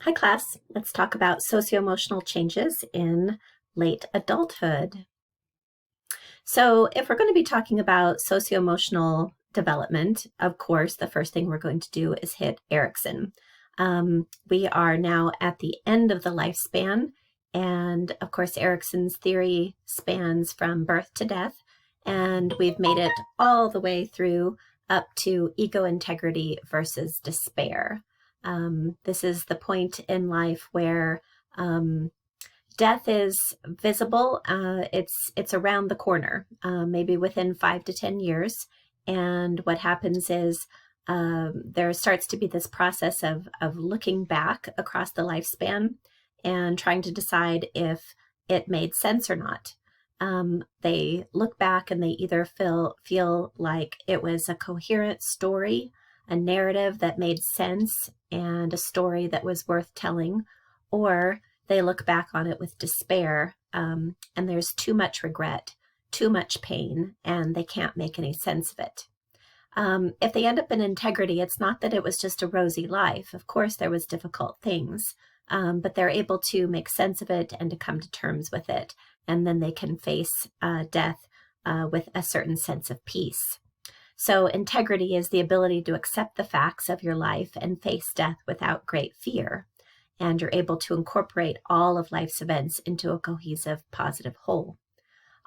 Hi class, let's talk about socioemotional changes in late adulthood. So if we're going to be talking about socioemotional development, of course, the first thing we're going to do is hit Erikson. We are now at the end of the lifespan, and of course, Erikson's theory spans from birth to death, and we've made it all the way through up to ego integrity versus despair. This is the point in life where death is visible. It's around the corner, maybe within 5 to 10 years. And what happens is there starts to be this process of looking back across the lifespan and trying to decide if it made sense or not. They look back and they either feel like it was a coherent story, a narrative that made sense, and a story that was worth telling, or they look back on it with despair, and there's too much regret, too much pain, and they can't make any sense of it. If they end up in integrity, it's not that it was just a rosy life. Of course, there was difficult things, but they're able to make sense of it and to come to terms with it, and then they can face death with a certain sense of peace. So integrity is the ability to accept the facts of your life and face death without great fear. And you're able to incorporate all of life's events into a cohesive, positive whole.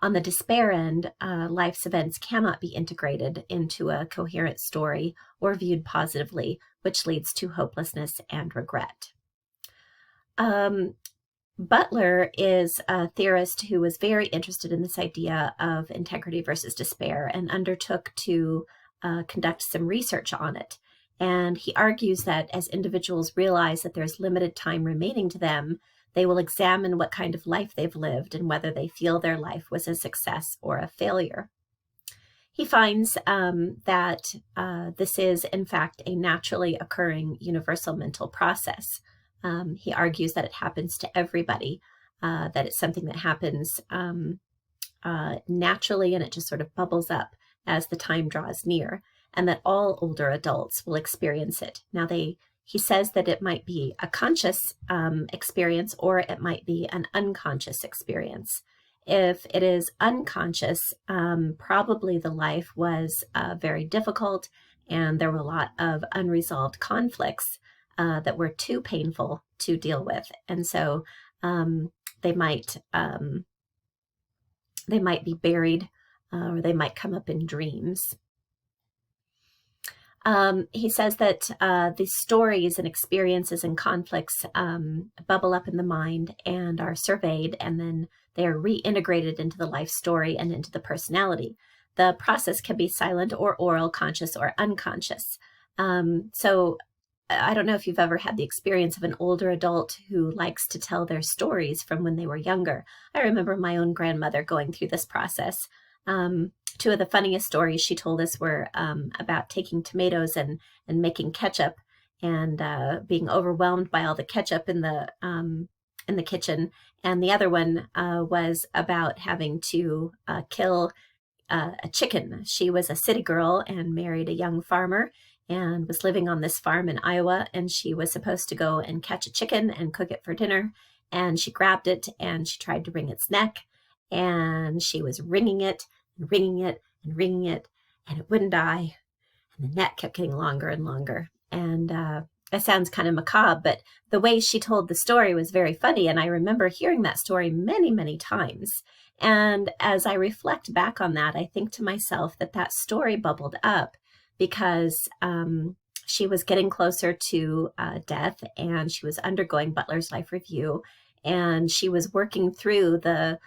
On the despair end, life's events cannot be integrated into a coherent story or viewed positively, which leads to hopelessness and regret. Butler is a theorist who was very interested in this idea of integrity versus despair and undertook to conduct some research on it. And he argues that as individuals realize that there's limited time remaining to them, they will examine what kind of life they've lived and whether they feel their life was a success or a failure. He finds that this is, in fact, a naturally occurring universal mental process. He argues that it happens to everybody, that it's something that happens naturally and it just sort of bubbles up as the time draws near, and that all older adults will experience it. Now, he says that it might be a conscious experience or it might be an unconscious experience. If it is unconscious, probably the life was very difficult and there were a lot of unresolved conflicts that were too painful to deal with. And so they might be buried or they might come up in dreams. He says that these stories and experiences and conflicts bubble up in the mind and are surveyed, and then they are reintegrated into the life story and into the personality. The process can be silent or oral, conscious or unconscious. So I don't know if you've ever had the experience of an older adult who likes to tell their stories from when they were younger. I remember my own grandmother going through this process. Two of the funniest stories she told us were about taking tomatoes and making ketchup and being overwhelmed by all the ketchup in the kitchen. And the other one was about having to kill a chicken. She was a city girl and married a young farmer and was living on this farm in Iowa, and she was supposed to go and catch a chicken and cook it for dinner. And she grabbed it and she tried to wring its neck, and she was wringing it and wringing it and wringing it, and it wouldn't die. And the neck kept getting longer and longer. And that sounds kind of macabre, but the way she told the story was very funny. And I remember hearing that story many, many times. And as I reflect back on that, I think to myself that that story bubbled up because she was getting closer to death, and she was undergoing Butler's Life Review, and she was working through the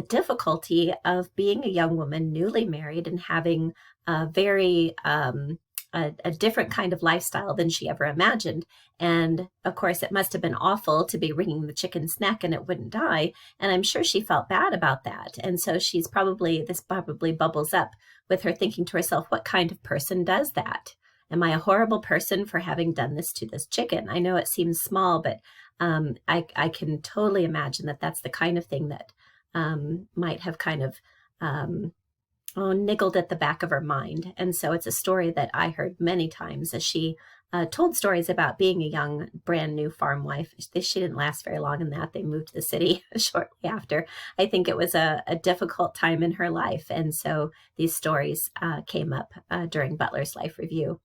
difficulty of being a young woman, newly married, and having a very a different kind of lifestyle than she ever imagined. And of course, it must have been awful to be wringing the chicken's neck and it wouldn't die. And I'm sure she felt bad about that. And so this probably bubbles up with her thinking to herself, what kind of person does that? Am I a horrible person for having done this to this chicken? I know it seems small, but I can totally imagine that that's the kind of thing that might have kind of niggled at the back of her mind. And so it's a story that I heard many times as she told stories about being a young, brand new farm wife. She didn't last very long in that. They moved to the city shortly after. I think it was a difficult time in her life. And so these stories came up during Butler's Life Review.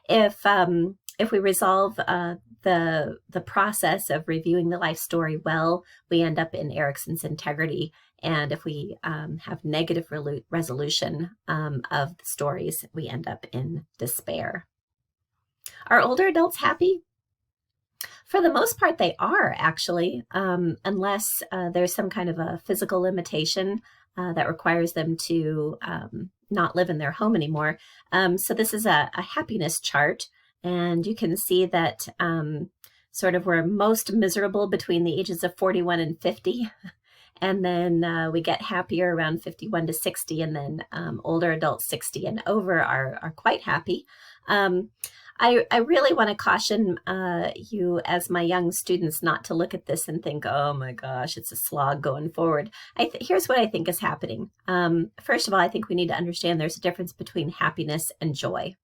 If we resolve the process of reviewing the life story well, we end up in Erickson's integrity. And if we have negative resolution of the stories, we end up in despair. Are older adults happy? For the most part, they are, actually, unless there's some kind of a physical limitation that requires them to not live in their home anymore. So this is a happiness chart, and you can see that sort of we're most miserable between the ages of 41 and 50. And then we get happier around 51 to 60, and then older adults 60 and over are quite happy. I really want to caution you as my young students not to look at this and think, oh my gosh, it's a slog going forward. Here's what I think is happening. First of all, I think we need to understand there's a difference between happiness and joy.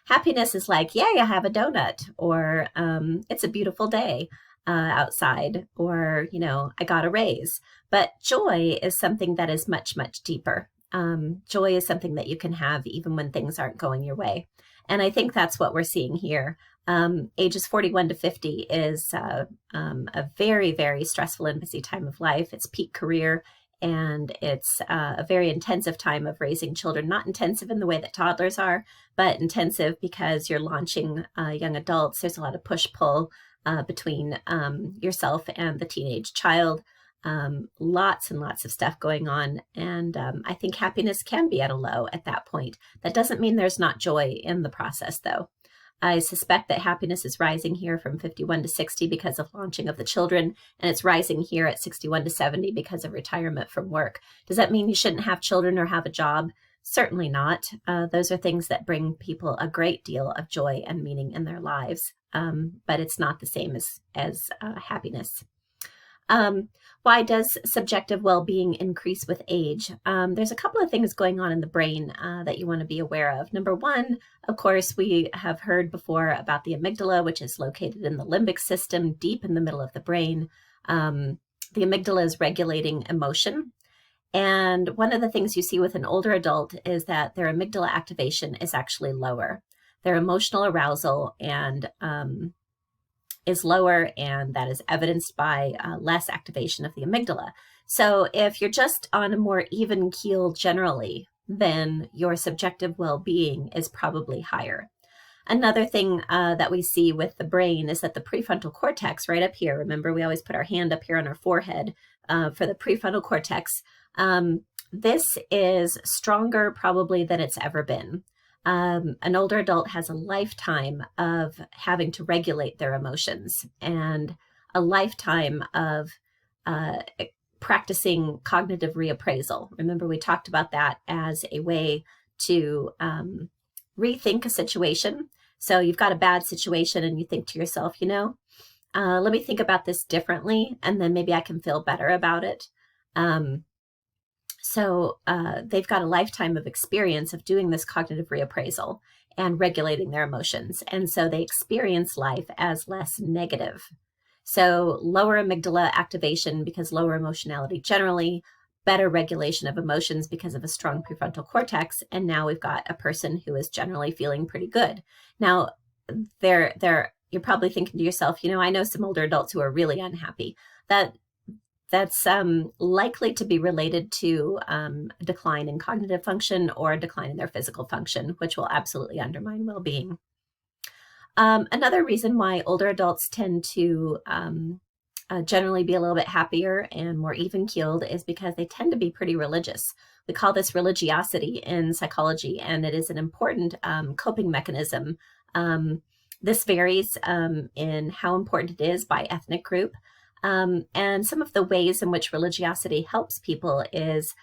Happiness is like, yay, I have a donut, or it's a beautiful day outside, or, I got a raise. But joy is something that is much, much deeper. Joy is something that you can have even when things aren't going your way. And I think that's what we're seeing here. Ages 41 to 50 is a very, very stressful and busy time of life. It's peak career, and it's a very intensive time of raising children. Not intensive in the way that toddlers are, but intensive because you're launching young adults. There's a lot of push-pull between yourself and the teenage child. Lots and lots of stuff going on. And I think happiness can be at a low at that point. That doesn't mean there's not joy in the process, though. I suspect that happiness is rising here from 51 to 60 because of launching of the children, and it's rising here at 61 to 70 because of retirement from work. Does that mean you shouldn't have children or have a job? Certainly not. Those are things that bring people a great deal of joy and meaning in their lives, but it's not the same as happiness. Why does subjective well-being increase with age? There's a couple of things going on in the brain that you want to be aware of. Number one, of course, we have heard before about the amygdala, which is located in the limbic system, deep in the middle of the brain. The amygdala is regulating emotion. And one of the things you see with an older adult is that their amygdala activation is actually lower. Their emotional arousal and is lower, and that is evidenced by less activation of the amygdala. So if you're just on a more even keel generally, then your subjective well-being is probably higher. Another thing that we see with the brain is that the prefrontal cortex right up here, remember we always put our hand up here on our forehead for the prefrontal cortex, this is stronger probably than it's ever been. An older adult has a lifetime of having to regulate their emotions and a lifetime of practicing cognitive reappraisal. Remember, we talked about that as a way to rethink a situation. So you've got a bad situation and you think to yourself, let me think about this differently, and then maybe I can feel better about it. So they've got a lifetime of experience of doing this cognitive reappraisal and regulating their emotions. And so they experience life as less negative. So lower amygdala activation because lower emotionality generally, better regulation of emotions because of a strong prefrontal cortex. And now we've got a person who is generally feeling pretty good. Now, you're probably thinking to yourself, I know some older adults who are really unhappy. That's likely to be related to a decline in cognitive function or a decline in their physical function, which will absolutely undermine well-being. Another reason why older adults tend to generally be a little bit happier and more even-keeled is because they tend to be pretty religious. We call this religiosity in psychology, and it is an important coping mechanism. This varies in how important it is by ethnic group. And some of the ways in which religiosity helps people is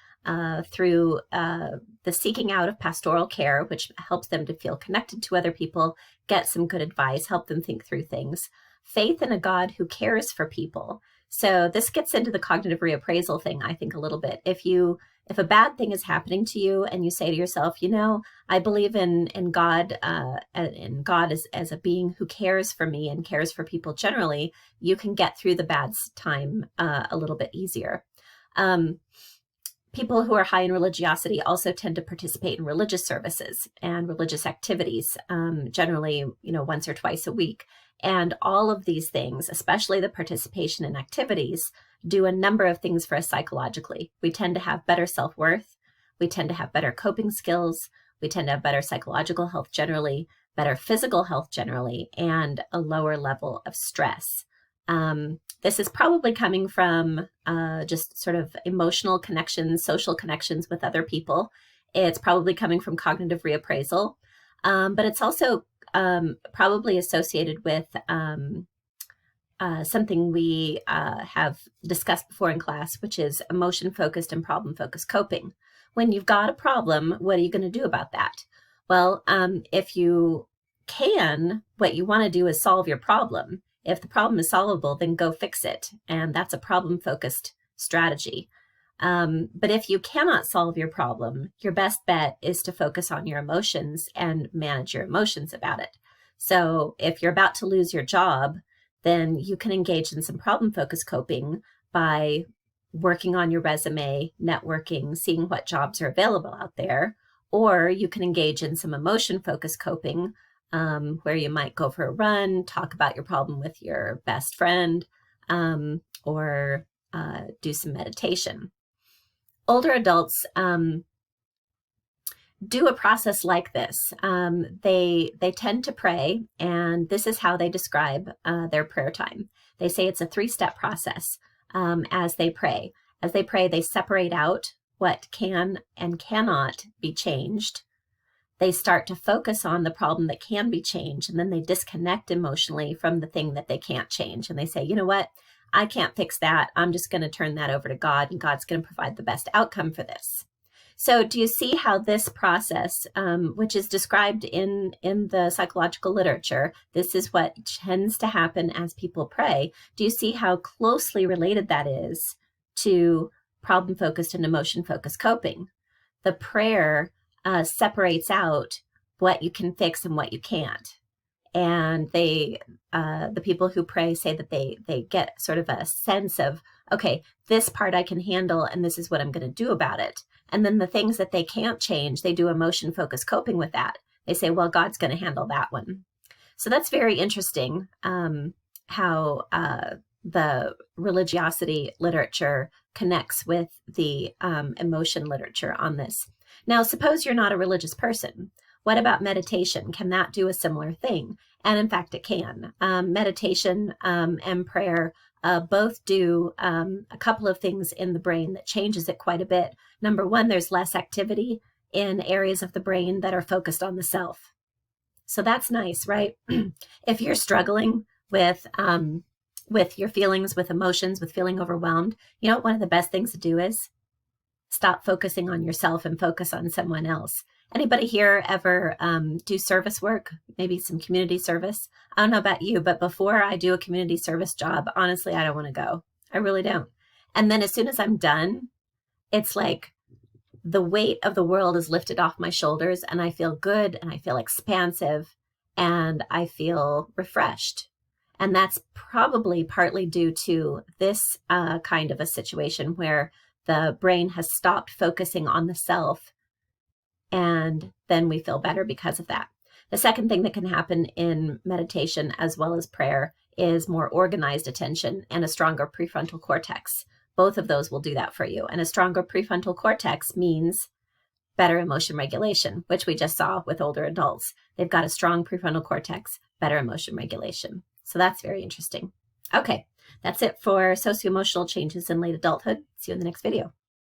through the seeking out of pastoral care, which helps them to feel connected to other people, get some good advice, help them think through things. Faith in a God who cares for people. So this gets into the cognitive reappraisal thing, I think, a little bit. If you If a bad thing is happening to you and you say to yourself, you know, I believe in God, as a being who cares for me and cares for people generally, you can get through the bad time a little bit easier. People who are high in religiosity also tend to participate in religious services and religious activities, generally, you know, once or twice a week. And all of these things, especially the participation in activities, do a number of things for us psychologically. We tend to have better self-worth. We tend to have better coping skills. We tend to have better psychological health generally, better physical health generally, and a lower level of stress. This is probably coming from just sort of emotional connections, social connections with other people. It's probably coming from cognitive reappraisal, but it's also probably associated with something we have discussed before in class, which is emotion-focused and problem-focused coping. When you've got a problem, what are you going to do about that? Well, if you can, what you want to do is solve your problem. If the problem is solvable, then go fix it. And that's a problem-focused strategy. But if you cannot solve your problem, your best bet is to focus on your emotions and manage your emotions about it. So if you're about to lose your job, then you can engage in some problem-focused coping by working on your resume, networking, seeing what jobs are available out there. Or you can engage in some emotion-focused coping, where you might go for a run, talk about your problem with your best friend, or do some meditation. Older adults do a process like this. They tend to pray, and this is how they describe their prayer time. They say it's a 3-step process as they pray. As they pray, they separate out what can and cannot be changed. They start to focus on the problem that can be changed, and then they disconnect emotionally from the thing that they can't change. And they say, you know what? I can't fix that. I'm just going to turn that over to God, and God's going to provide the best outcome for this. So do you see how this process, which is described in the psychological literature, this is what tends to happen as people pray. Do you see how closely related that is to problem-focused and emotion-focused coping? The prayer separates out what you can fix and what you can't. And the people who pray say that they get sort of a sense of, okay, this part I can handle, and this is what I'm going to do about it. And then the things that they can't change, they do emotion-focused coping with that. They say, well, God's going to handle that one. So that's very interesting, how the religiosity literature connects with the emotion literature on this. Now, suppose you're not a religious person. What about meditation? Can that do a similar thing? And in fact, it can. Meditation and prayer both do a couple of things in the brain that changes it quite a bit. Number one, there's less activity in areas of the brain that are focused on the self. So that's nice, right? If you're struggling with your feelings, with emotions, with feeling overwhelmed, you know what one of the best things to do is? Stop focusing on yourself and focus on someone else. Anybody here ever do service work, maybe some community service? I don't know about you, but before I do a community service job, honestly, I don't want to go. I really don't. And then as soon as I'm done, it's like the weight of the world is lifted off my shoulders, and I feel good, and I feel expansive, and I feel refreshed. And that's probably partly due to this kind of a situation where the brain has stopped focusing on the self, and then we feel better because of that. The second thing that can happen in meditation as well as prayer is more organized attention and a stronger prefrontal cortex. Both of those will do that for you. And a stronger prefrontal cortex means better emotion regulation, which we just saw with older adults. They've got a strong prefrontal cortex, better emotion regulation. So that's very interesting. Okay, that's it for socioemotional changes in late adulthood. See you in the next video.